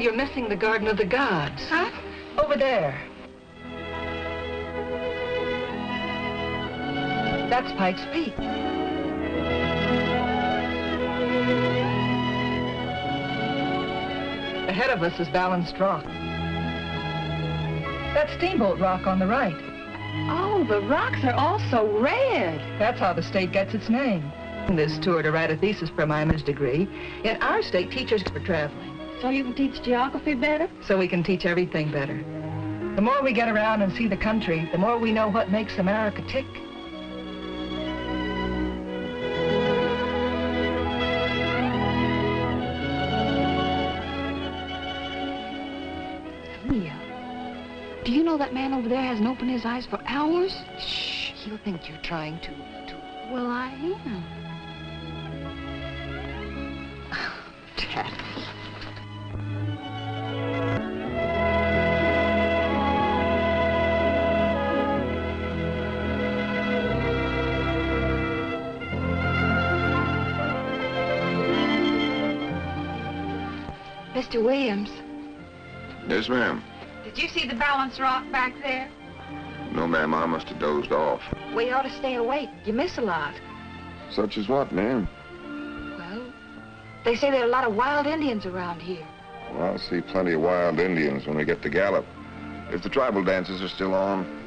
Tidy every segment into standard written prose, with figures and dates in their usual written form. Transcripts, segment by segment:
You're missing the Garden of the Gods. Huh? Over there. That's Pike's Peak. Ahead of us is Balanced Rock. That's Steamboat Rock on the right. Oh, the rocks are all so red. That's how the state gets its name. This tour to write a thesis for my master's degree. In our state, teachers are traveling. So you can teach geography better? So we can teach everything better. The more we get around and see the country, the more we know what makes America tick. Leah, do you know that man over there hasn't opened his eyes for hours? Shh, he'll think you're trying to... Well, I am. Taffy. Mr. Williams, Yes, ma'am. did you see the Balanced Rock back there? No, ma'am, I must have dozed off. Well, you ought to stay awake. You miss a lot. Such as what, ma'am? Well, they say there are a lot of wild Indians around here. Well, I'll see plenty of wild Indians when we get to Gallup. If the tribal dances are still on.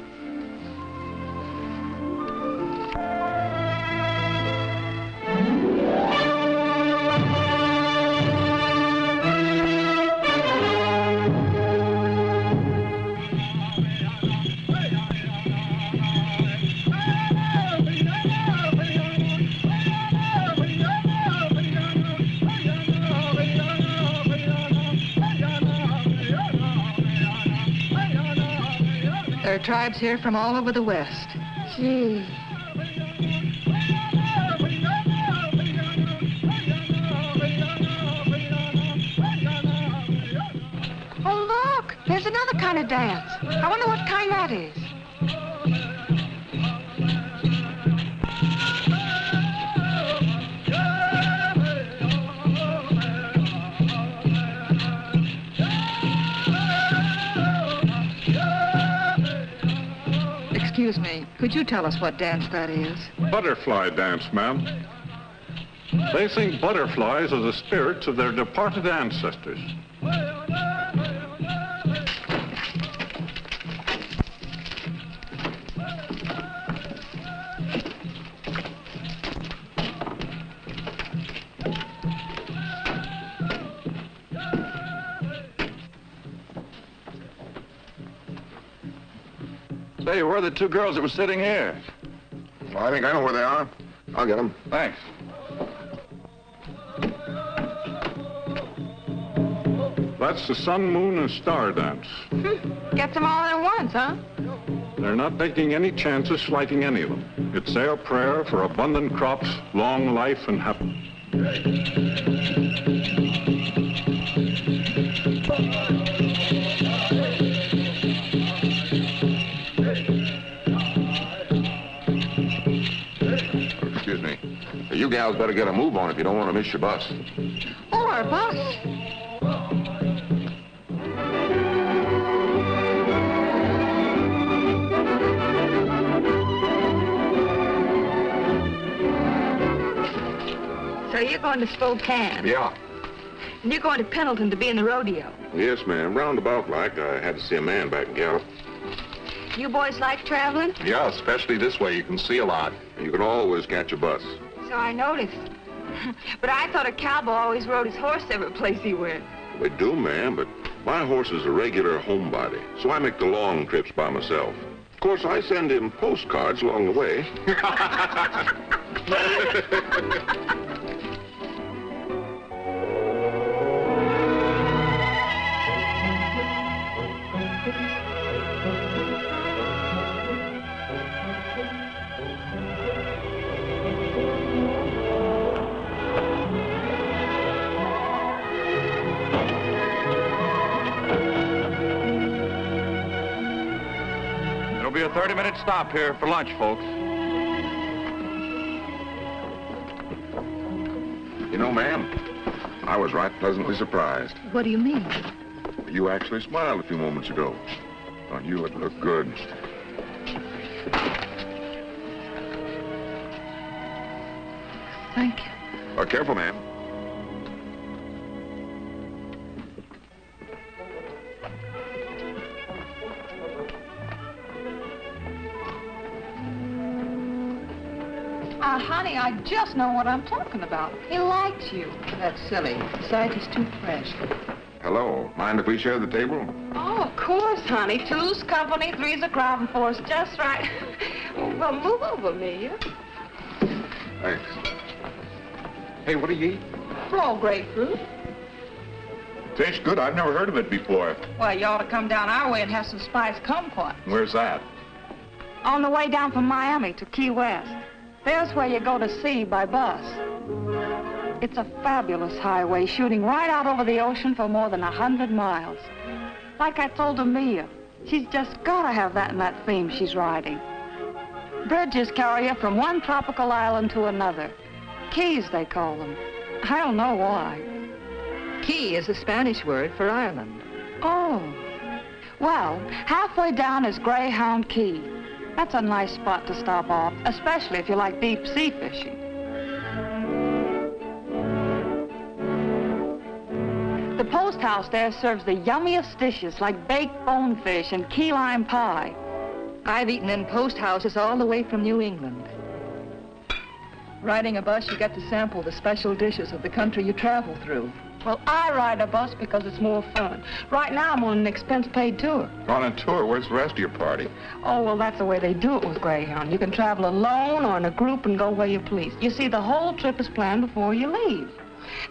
There are tribes here from all over the West. Gee. Oh, look! There's another kind of dance. I wonder what kind that is. Excuse me, could you tell us what dance that is? Butterfly dance, ma'am. They think butterflies are the spirits of their departed ancestors. Say, where are the two girls that were sitting here? Well, I think I know where they are. I'll get them. Thanks. That's the sun, moon, and star dance. Gets them all at once, huh? They're not taking any chances slighting any of them. It's their prayer for abundant crops, long life, and happiness. Excuse me. You gals better get a move on if you don't want to miss your bus. Oh, our bus. So you're going to Spokane? Yeah. And you're going to Pendleton to be in the rodeo? Yes, ma'am. Roundabout like. I had to see a man back in Gallup. You boys like traveling? Yeah, especially this way. You can see a lot. And you can always catch a bus. So I noticed. But I thought a cowboy always rode his horse every place he went. They do, ma'am, but my horse is a regular homebody, so I make the long trips by myself. Of course, I send him postcards along the way. There'll be a 30-minute stop here for lunch, folks. You know, ma'am, I was right pleasantly surprised. What do you mean? you actually smiled a few moments ago. On you, it looked good. Thank you. Careful, ma'am. Honey, I just know what I'm talking about. He likes you. That's silly. Besides, he's too fresh. Hello. Mind if we share the table? Oh, of course, honey. Two's company, three's a crowd, and four's just right. Well, move over, Amelia. Thanks. Hey, what do you eat? Raw grapefruit. Tastes good. I've never heard of it before. Well, you ought to come down our way and have some spiced kumquat. Where's that? On the way down from Miami to Key West. There's where you go to sea by bus. It's a fabulous highway shooting right out over the ocean for more than 100 miles. Like I told Amelia, she's just got to have that in that theme she's riding. Bridges carry you from one tropical island to another. Keys, they call them. I don't know why. Key is a Spanish word for Ireland. Oh. Well, halfway down is Greyhound Key. That's a nice spot to stop off, especially if you like deep sea fishing. The post house there serves the yummiest dishes like baked bonefish and key lime pie. I've eaten in post houses all the way from New England. Riding a bus, you get to sample the special dishes of the country you travel through. Well, I ride a bus because it's more fun. Right now, I'm on an expense-paid tour. On a tour? Where's the rest of your party? Oh, well, that's the way they do it with Greyhound. You can travel alone or in a group and go where you please. You see, the whole trip is planned before you leave.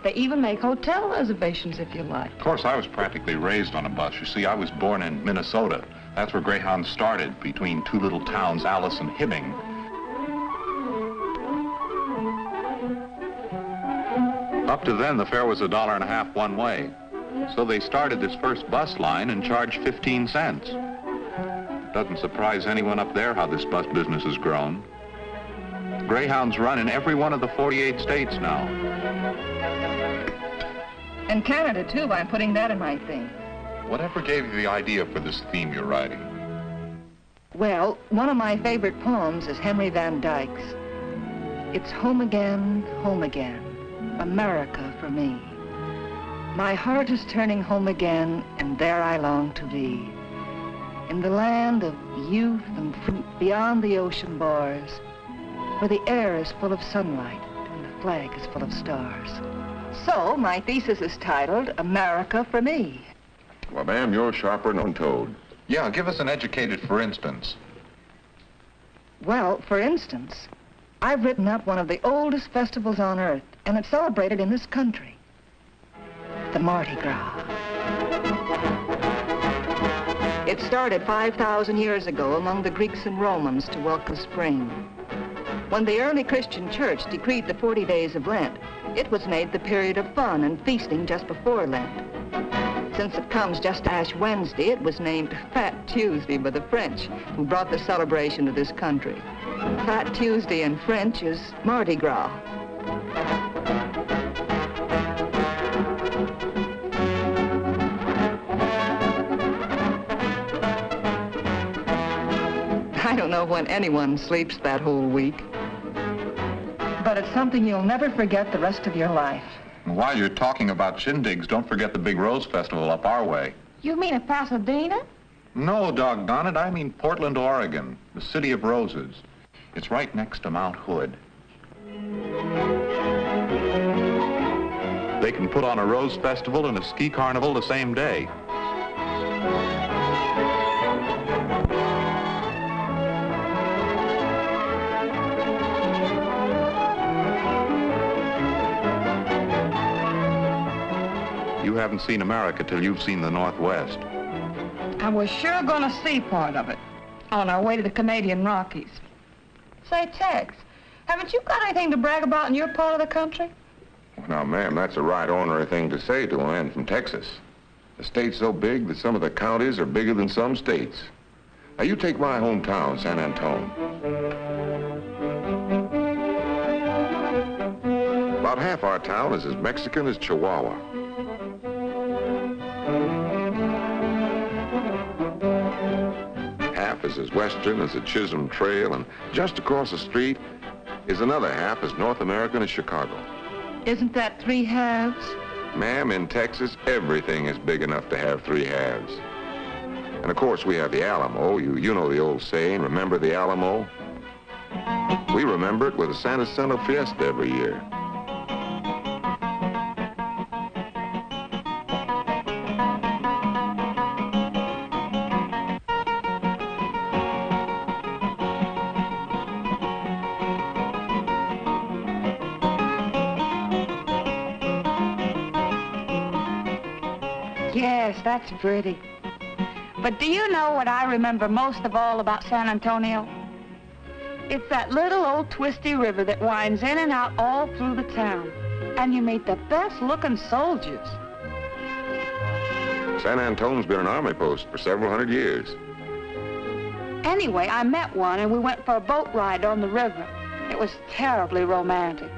They even make hotel reservations if you like. Of course, I was practically raised on a bus. You see, I was born in Minnesota. That's where Greyhound started, between two little towns, Alice and Hibbing. Up to then, the fare was $1.50 one way. So they started this first bus line and charged 15 cents. Doesn't surprise anyone up there how this bus business has grown. Greyhounds run in every one of the 48 states now. And Canada, too. I'm putting that in my theme. Whatever gave you the idea for this theme you're writing? Well, one of my favorite poems is Henry Van Dyke's. It's home again, America for me. My heart is turning home again, and there I long to be. In the land of youth and fruit beyond the ocean bars, where the air is full of sunlight and the flag is full of stars. So, my thesis is titled, America for Me. Well, ma'am, you're sharper than Toad. Yeah, give us an educated for instance. Well, for instance, I've written up one of the oldest festivals on earth, and it's celebrated in this country. The Mardi Gras. It started 5,000 years ago among the Greeks and Romans to welcome spring. When the early Christian church decreed the 40 days of Lent, it was made the period of fun and feasting just before Lent. Since it comes just Ash Wednesday, it was named Fat Tuesday by the French, who brought the celebration to this country. Fat Tuesday in French is Mardi Gras. I don't know when anyone sleeps that whole week. But it's something you'll never forget the rest of your life. While you're talking about shindigs, don't forget the big Rose Festival up our way. You mean at Pasadena? No, doggone it, I mean Portland, Oregon, the city of roses. It's right next to Mount Hood. They can put on a Rose Festival and a ski carnival the same day. You haven't seen America till you've seen the Northwest. I was sure gonna see part of it on our way to the Canadian Rockies. Say, Tex, haven't you got anything to brag about in your part of the country? Now, ma'am, that's a right ornery thing to say to a man from Texas. The state's so big that some of the counties are bigger than some states. Now, you take my hometown, San Antone. About half our town is as Mexican as Chihuahua. is as western as the Chisholm Trail, and just across the street is another half as North American as Chicago. Isn't that 3 halves? Ma'am, in Texas, everything is big enough to have 3 halves. And of course, we have the Alamo. You know the old saying, remember the Alamo? We remember it with a Santa Santa Fiesta every year. Yes, that's pretty. But do you know what I remember most of all about San Antonio? It's that little old twisty river that winds in and out all through the town. And you meet the best-looking soldiers. San Antonio's been an army post for several hundred years. Anyway, I met one, and we went for a boat ride on the river. It was terribly romantic.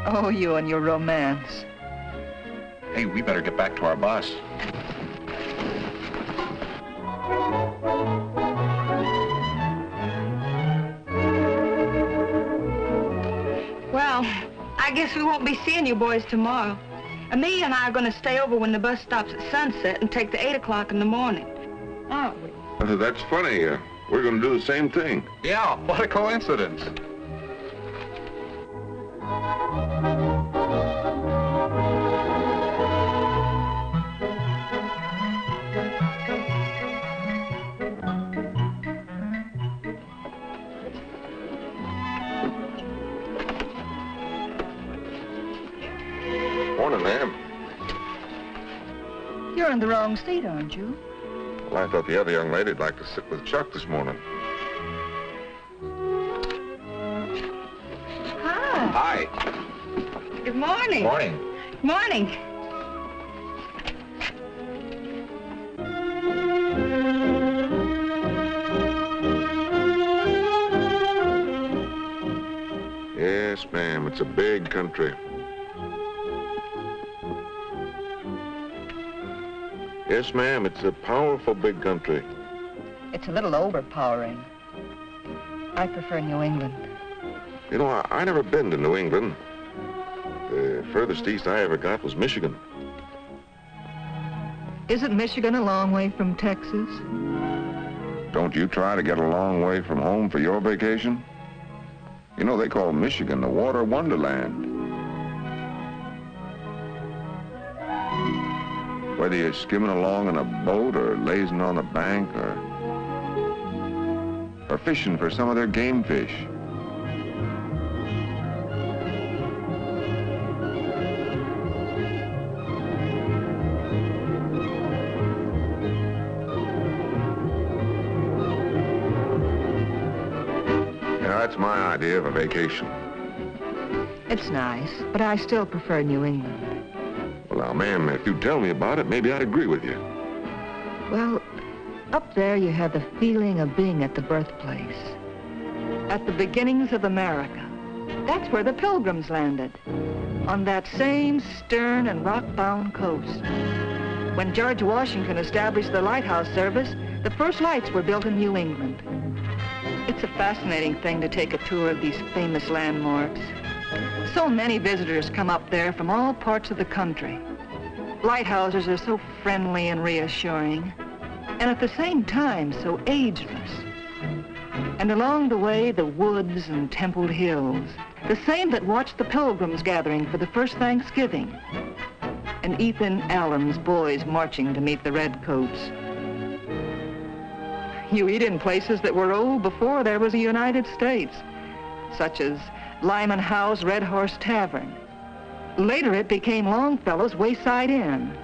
Oh, you and your romance. Hey, we better get back to our bus. Well, I guess we won't be seeing you boys tomorrow. Amelia and I are going to stay over when the bus stops at sunset and take the 8 o'clock in the morning. Aren't we? That's funny. We're going to do the same thing. Yeah, what a coincidence. Morning, ma'am. You're in the wrong seat, aren't you? Well, I thought the other young lady'd like to sit with Chuck this morning. Hi. Hi. Good morning. Morning. Morning. Yes, ma'am. It's a big country. Yes, ma'am. It's a powerful big country. It's a little overpowering. I prefer New England. You know, I never been to New England. The furthest east I ever got was Michigan. Isn't Michigan a long way from Texas? Don't you try to get a long way from home for your vacation? You know, they call Michigan the water wonderland. Whether you're skimming along in a boat or lazing on a bank or fishing for some of their game fish. That's my idea of a vacation. It's nice, but I still prefer New England. Well, now, ma'am, if you tell me about it, maybe I'd agree with you. Well, up there you have the feeling of being at the birthplace. At the beginnings of America. That's where the Pilgrims landed. On that same stern and rock-bound coast. When George Washington established the lighthouse service, the first lights were built in New England. It's a fascinating thing to take a tour of these famous landmarks. So many visitors come up there from all parts of the country. Lighthouses are so friendly and reassuring, and at the same time so ageless. And along the way, the woods and templed hills, the same that watched the Pilgrims gathering for the first Thanksgiving, and Ethan Allen's boys marching to meet the Redcoats. You eat in places that were old before there was a United States, such as Lyman Howe's Red Horse Tavern. Later it became Longfellow's Wayside Inn.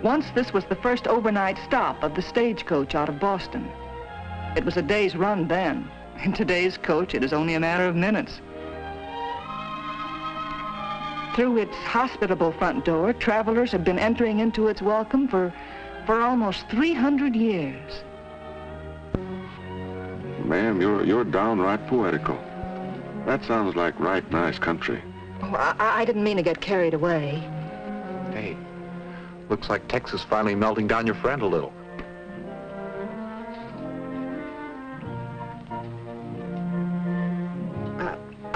Once this was the first overnight stop of the stagecoach out of Boston. It was a day's run then. In today's coach, it is only a matter of minutes. Through its hospitable front door, travelers have been entering into its welcome for almost 300 years. Ma'am, you're downright poetical. That sounds like right nice country. Oh, I didn't mean to get carried away. Hey, looks like Texas finally melting down your friend a little.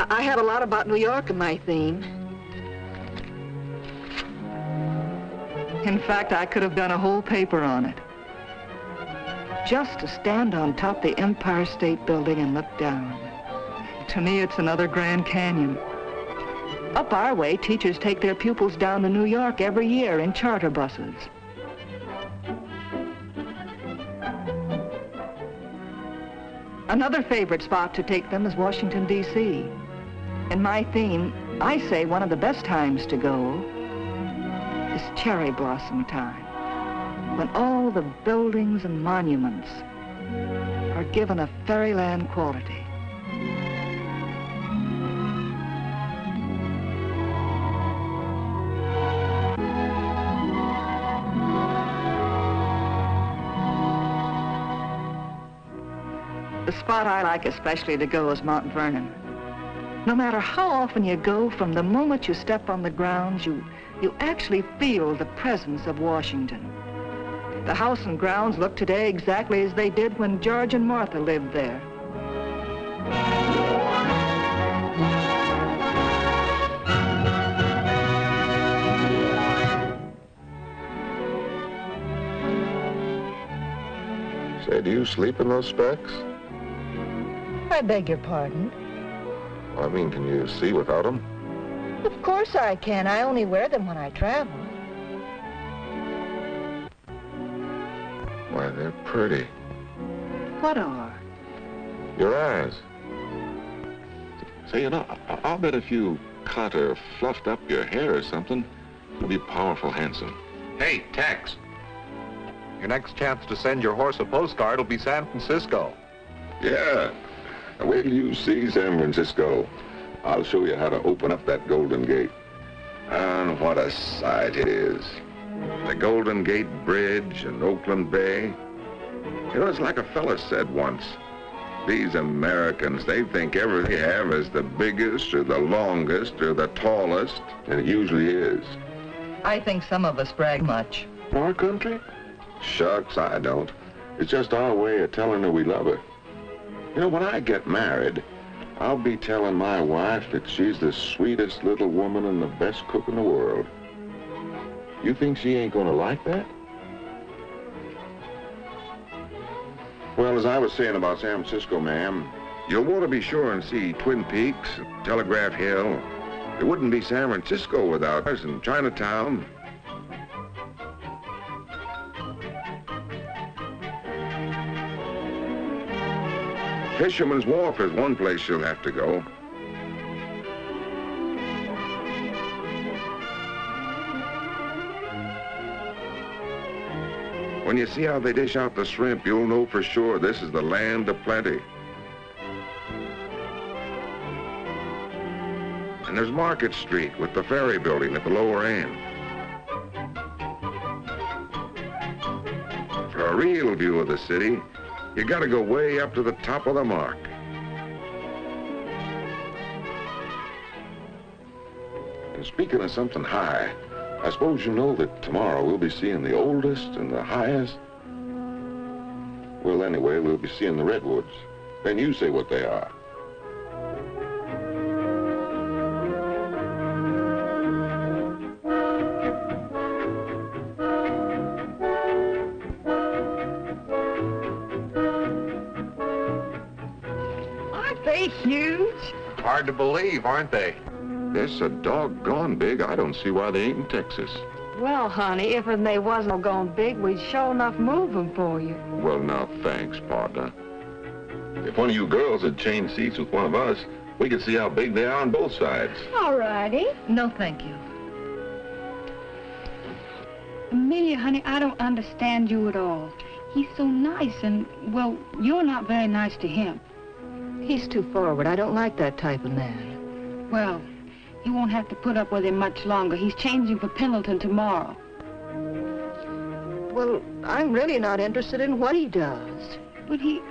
I have a lot about New York in my theme. In fact, I could have done a whole paper on it. Just to stand on top of the Empire State Building and look down. To me, it's another Grand Canyon. Up our way, teachers take their pupils down to New York every year in charter buses. Another favorite spot to take them is Washington, D.C. In my theme, I say one of the best times to go is cherry blossom time, when all the buildings and monuments are given a fairyland quality. The spot I like especially to go is Mount Vernon. No matter how often you go, from the moment you step on the grounds, you actually feel the presence of Washington. The house and grounds look today exactly as they did when George and Martha lived there. Say, do you sleep in those specs? I beg your pardon? I mean, can you see without them? Of course I can. I only wear them when I travel. Why, they're pretty. What are? Your eyes. Say, you know, I'll bet if you cut or fluffed up your hair or something, you'll be powerful handsome. Hey, Tex. Your next chance to send your horse a postcard will be San Francisco. Yeah. Now, wait till you see San Francisco. I'll show you how to open up that Golden Gate. And what a sight it is. The Golden Gate Bridge and Oakland Bay. You know, it's like a fella said once. These Americans, they think everything they have is the biggest or the longest or the tallest, and it usually is. I think some of us brag much. Our country? Shucks, I don't. It's just our way of telling her we love her. You know, when I get married, I'll be telling my wife that she's the sweetest little woman and the best cook in the world. You think she ain't gonna like that? Well, as I was saying about San Francisco, ma'am, you'll want to be sure and see Twin Peaks, Telegraph Hill. It wouldn't be San Francisco without us, and Chinatown. Fisherman's Wharf is one place you'll have to go. When you see how they dish out the shrimp, you'll know for sure this is the land of plenty. And there's Market Street with the ferry building at the lower end. For a real view of the city, you gotta go way up to the top of the mark. And speaking of something high, I suppose you know that tomorrow we'll be seeing the oldest and the highest. Well, anyway, we'll be seeing the redwoods. Then you say what they are. They huge. Hard to believe, aren't they? They're so doggone big, I don't see why they ain't in Texas. Well, honey, if they wasn't gone big, we'd sure enough move them for you. Well, now, thanks, partner. If one of you girls had changed seats with one of us, we could see how big they are on both sides. All righty. No, thank you. Amelia, honey, I don't understand you at all. He's so nice and, well, you're not very nice to him. He's too forward. I don't like that type of man. Well, you won't have to put up with him much longer. He's changing for Pendleton tomorrow. Well, I'm really not interested in what he does. But he...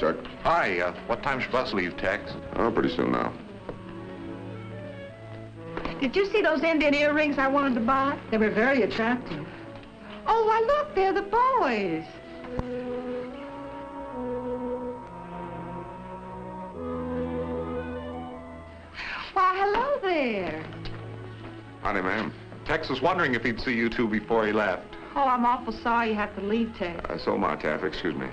morning, Chuck. Hi, what time's your bus leave, Tex? Oh, pretty soon now. Did you see those Indian earrings I wanted to buy? They were very attractive. Oh, why, look, they're the boys. Why, hello there. Howdy, ma'am. Tex was wondering if he'd see you two before he left. Oh, I'm awful sorry you have to leave, Ted. So am I, Taffy. Excuse me.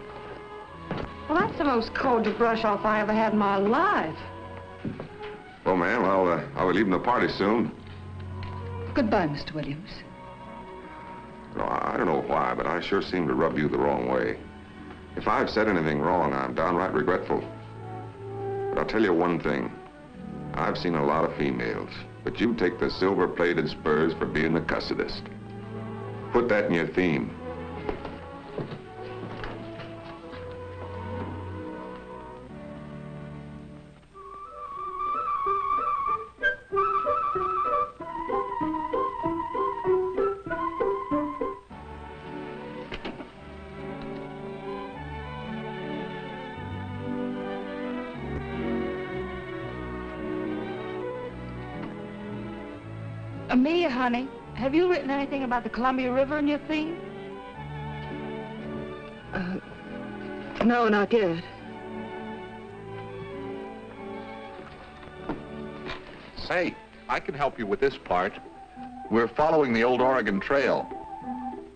Well, that's the most cordial brush-off I ever had in my life. Well, ma'am, I'll be leaving the party soon. Goodbye, Mr. Williams. Well, I don't know why, but I sure seem to rub you the wrong way. If I've said anything wrong, I'm downright regretful. But I'll tell you one thing. I've seen a lot of females, but you take the silver-plated spurs for being the cussedest. Put that in your theme. Amelia, honey, have you written anything about the Columbia River in your theme? No, not yet. Say, I can help you with this part. We're following the old Oregon Trail.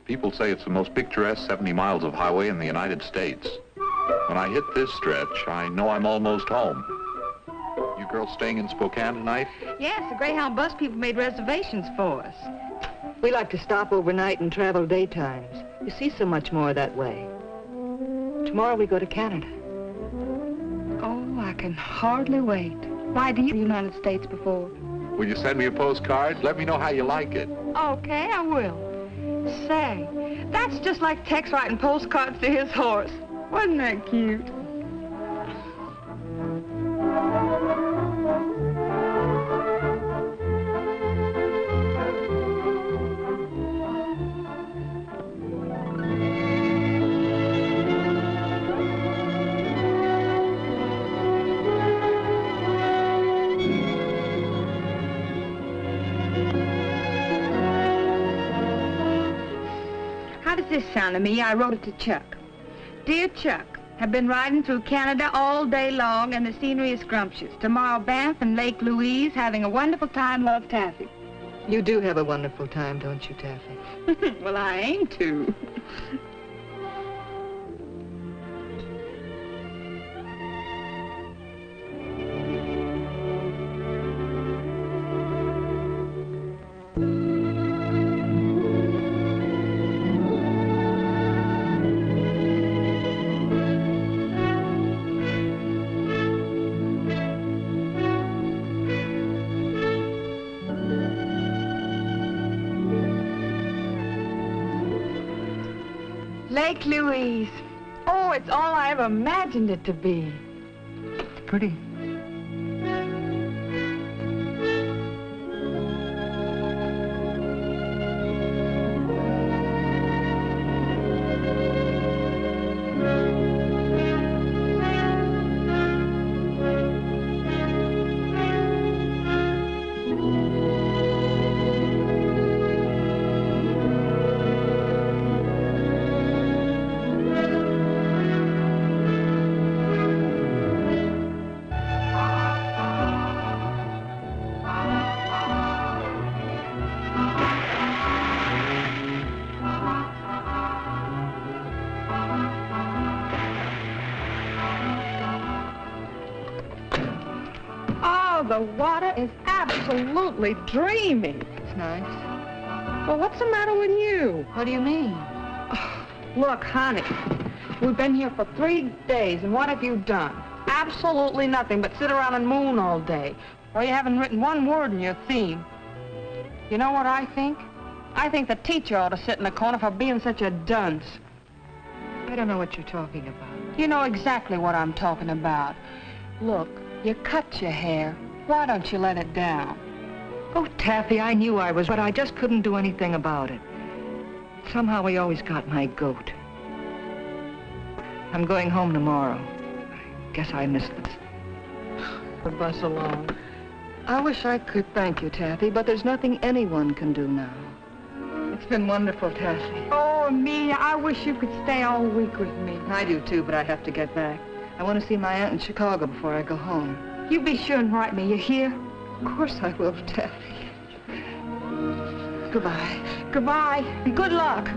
People say it's the most picturesque 70 miles of highway in the United States. When I hit this stretch, I know I'm almost home. You girls staying in Spokane tonight? Yes, the Greyhound bus people made reservations for us. We like to stop overnight and travel daytimes. You see so much more that way. Tomorrow we go to Canada. Oh, I can hardly wait. Why, do you the United States before? Will you send me a postcard? Let me know how you like it. Okay, I will. Say, that's just like Tex writing postcards to his horse. Wasn't that cute? How does this sound to me? I wrote it to Chuck. Dear Chuck, have been riding through Canada all day long and the scenery is scrumptious. Tomorrow, Banff and Lake Louise, having a wonderful time. Love, Taffy. You do have a wonderful time, don't you, Taffy? Well, I aim to. Lake Louise. Oh, it's all I ever imagined it to be. Pretty. The water is absolutely dreamy. It's nice. Well, what's the matter with you? What do you mean? Oh, look, honey, we've been here for 3 days, and what have you done? Absolutely nothing but sit around and moon all day. Well, you haven't written one word in your theme. You know what I think? I think the teacher ought to sit in the corner for being such a dunce. I don't know what you're talking about. You know exactly what I'm talking about. Look, you cut your hair. Why don't you let it down? Oh, Taffy, I knew I was, but I just couldn't do anything about it. Somehow he always got my goat. I'm going home tomorrow. guess I missed this. The bus alone. I wish I could thank you, Taffy, but there's nothing anyone can do now. It's been wonderful, Taffy. Oh, Amelia, I wish you could stay all week with me. I do, too, but I have to get back. I want to see my aunt in Chicago before I go home. You be sure and write me. You hear? Of course I will, Taffy. Goodbye. Goodbye, and good luck.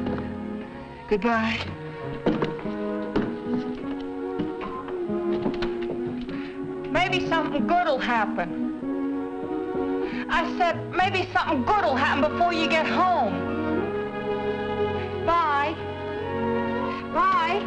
Goodbye. Maybe something good'll happen. I said, maybe something good'll happen before you get home. Bye. Bye.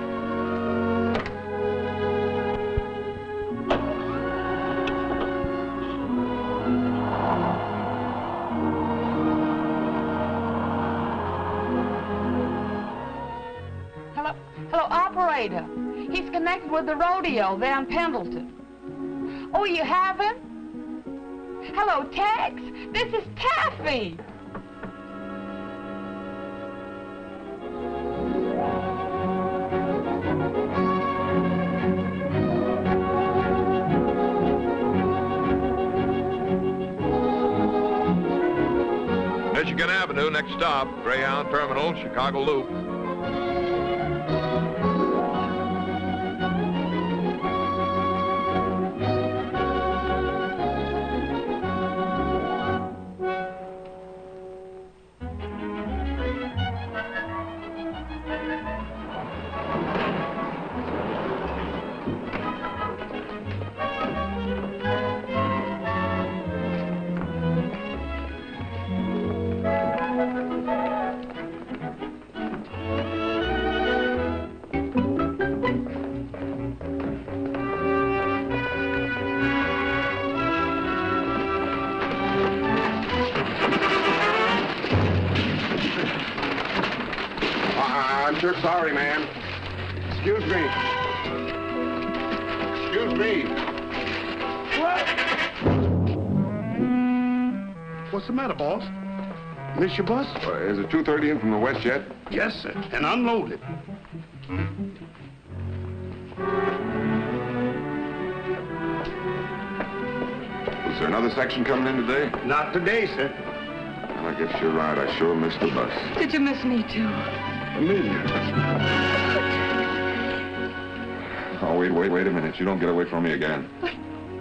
Hello, operator. He's connected with the rodeo there in Pendleton. Oh, you have him? Hello, Tex. This is Taffy. Michigan Avenue, next stop, Greyhound Terminal, Chicago Loop. I'm sure sorry, ma'am. Excuse me. Excuse me. What? What's the matter, boss? Miss your bus? Is it 2:30 in from the west yet? Yes, sir. And unloaded. Was there another section coming in today? Not today, sir. Well, I guess you're right. I sure missed the bus. Did you miss me, too? Amelia. Oh, wait a minute. You don't get away from me again.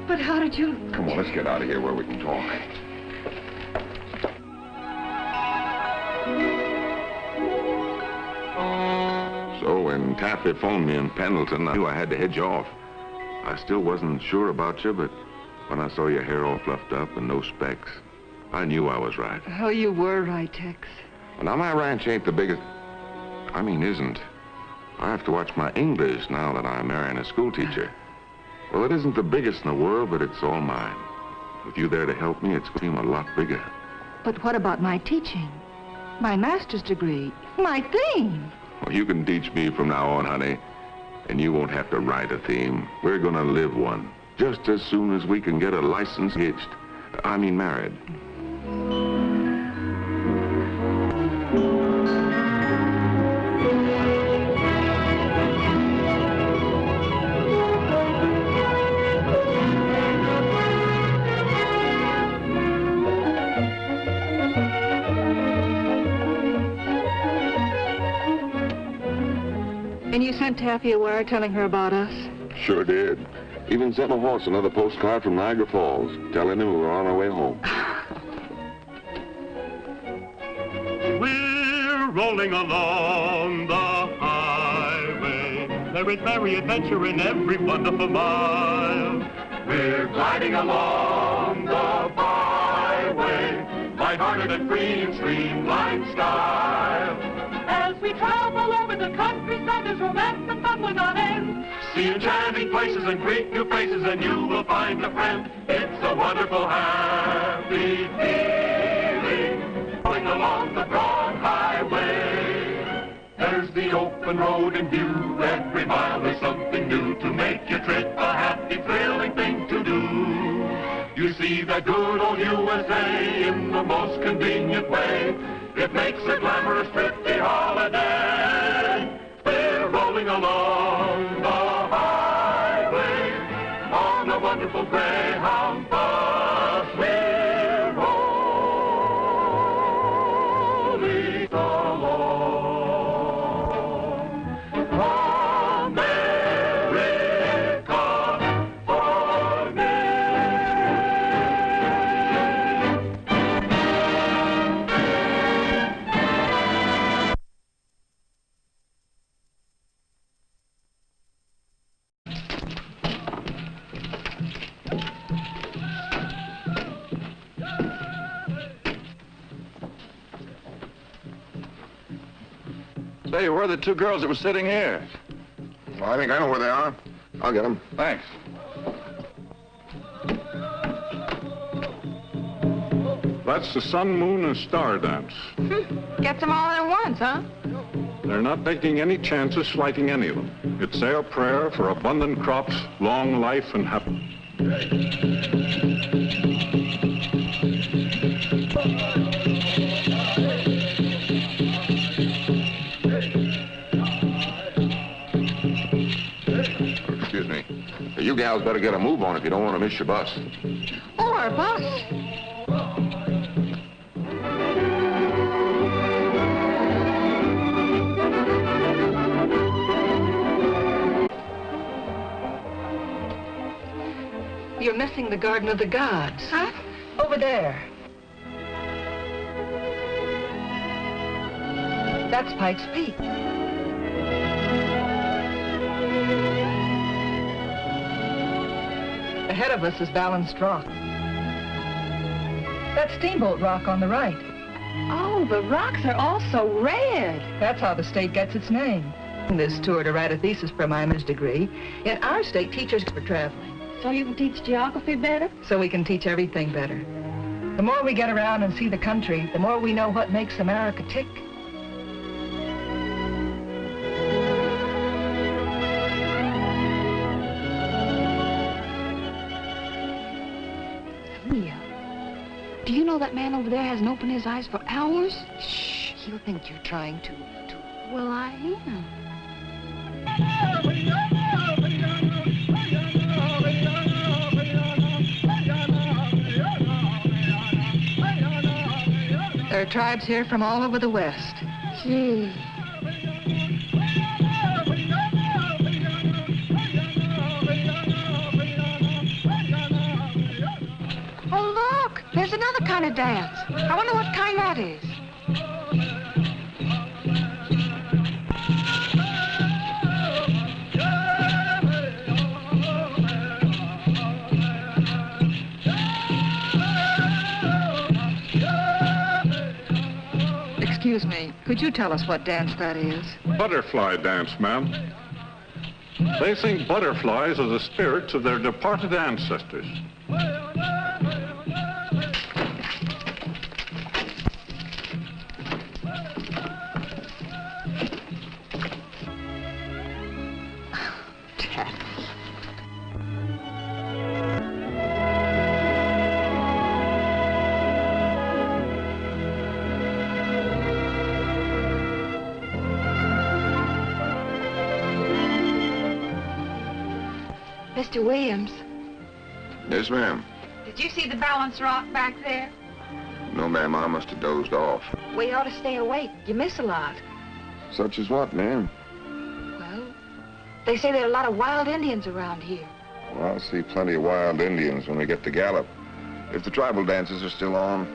But how did you... Come on, let's get out of here where we can talk. So when Taffy phoned me in Pendleton, I knew I had to head you off. I still wasn't sure about you, but when I saw your hair all fluffed up and no specs, I knew I was right. Oh, you were right, Tex. Well, now, my ranch ain't the biggest... isn't. I have to watch my English now that I'm marrying a school teacher. Well, it isn't the biggest in the world, but it's all mine. With you there to help me, it's going to seem a lot bigger. But what about my teaching? My master's degree? My theme? Well, you can teach me from now on, honey. And you won't have to write a theme. We're going to live one. Just as soon as we can get a license hitched. Married. And you sent Taffy a wire telling her about us? Sure did. Even sent my horse another postcard from Niagara Falls, telling him we were on our way home. We're rolling along the highway. There is merry adventure in every wonderful mile. We're gliding along the byway, light-hearted and free in streamlined style. As we travel over the countryside, there's romance and fun without end. See enchanting places and greet new faces, and you will find a friend. It's a wonderful, happy feeling, going along the broad highway. There's the open road in view. Every mile there's something new to make your trip a happy, thrilling thing to do. You see that good old USA in the most convenient way. It makes a glamorous, thrifty holiday. We're rolling along the highway, Say, where are the two girls that were sitting here? Well, I think I know where they are. I'll get them. Thanks. That's the sun, moon, and star dance. Gets them all at once, huh? They're not taking any chances slighting any of them. It's their prayer for abundant crops, long life, and happiness. Excuse me. You gals better get a move on if you don't want to miss your bus. Oh, our bus. You're missing the Garden of the Gods. Huh? Over there. That's Pikes Peak. Ahead of us is Balanced Rock. That's Steamboat Rock on the right. Oh, the rocks are all so red. That's how the state gets its name. This tour to write a thesis for my master's degree. In our state, teachers for traveling. So you can teach geography better? So we can teach everything better. The more we get around and see the country, the more we know what makes America tick. Leah, do you know that man over there hasn't opened his eyes for hours? Shh, he'll think you're trying to... Well, I am. There are tribes here from all over the West. Gee. Oh, look! There's another kind of dance. I wonder what kind that is. Excuse me, could you tell us what dance that is? Butterfly dance, ma'am. They think butterflies are the spirits of their departed ancestors. Mr. Williams, Yes, ma'am. did you see the Balanced Rock back there? No, ma'am, I must have dozed off. Well, you ought to stay awake. You miss a lot. Such as what, ma'am? Well, they say there are a lot of wild Indians around here. Well, I'll see plenty of wild Indians when we get to Gallup. If the tribal dances are still on.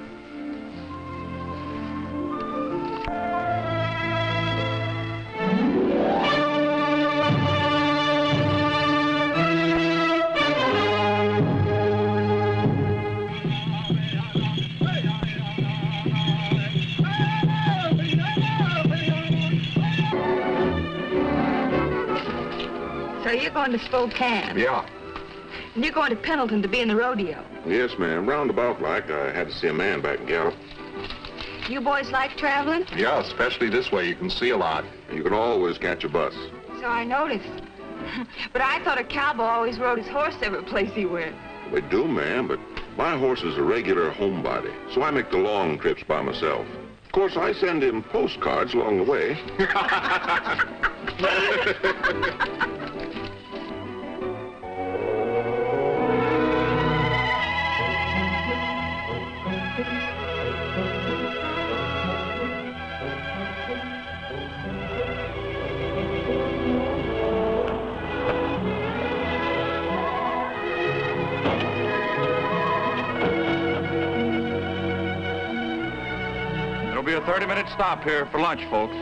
So you're going to Spokane. Yeah. And you're going to Pendleton to be in the rodeo. Yes, ma'am. Roundabout like. I had to see a man back in Gallup. You boys like traveling? Yeah, especially this way. You can see a lot. And you can always catch a bus. So I noticed. But I thought a cowboy always rode his horse every place he went. They do, ma'am, but my horse is a regular homebody, so I make the long trips by myself. Of course, I send him postcards along the way. It'll be a 30-minute stop here for lunch, folks.